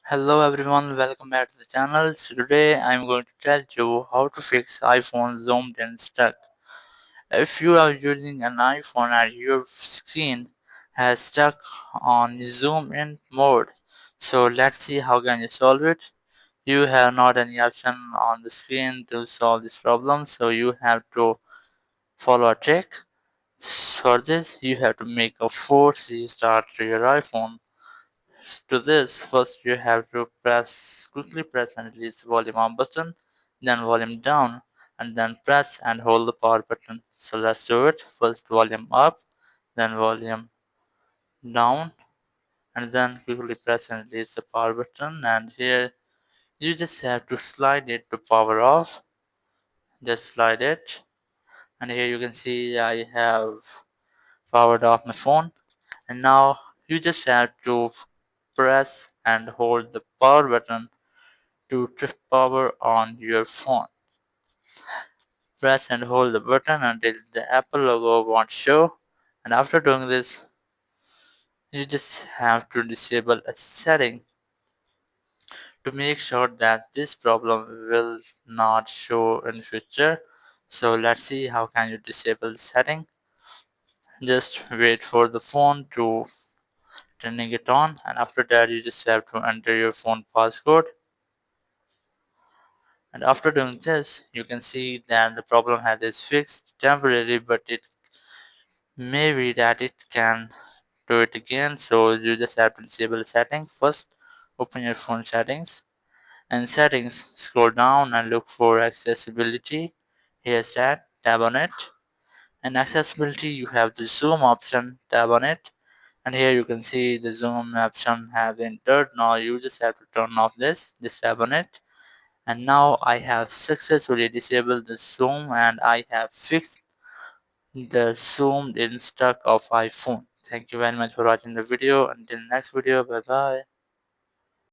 Hello everyone, welcome back to the channel. So today I'm going to tell you how to fix iPhone zoomed in stuck. If you are using an iPhone and your screen has stuck on zoom in mode, so let's see how can you solve it. You have not any option on the screen to solve this problem, so you have to follow a trick. For this, you have to make a force restart to your iPhone. To this, first you have to quickly press and release the volume up button, then volume down, and then press and hold the power button. So let's do it. First volume up, then volume down, and then quickly press and release the power button. And here you just have to slide it to power off. Just slide it, and here you can see I have powered off my phone. And now you just have to press and hold the power button to trip power on your phone. Press and hold the button until the Apple logo won't show. And after doing this, you just have to disable a setting to make sure that this problem will not show in future. So let's see how can you disable the setting. Just wait for the phone to turning it on, and after that you just have to enter your phone passcode. And after doing this, you can see that the problem is fixed temporarily, but it may be that it can do it again. So you just have to disable settings first. Open your phone settings, and settings, scroll down and look for accessibility. Here's that, tap on it. And accessibility, you have the zoom option, tap on it. And here you can see the zoom option have been turned. Now you just have to turn off this, just tap on it. And now I have successfully disabled the zoom, and I have fixed the zoomed in stuck of iPhone. Thank you very much for watching the video. Until next video, bye bye.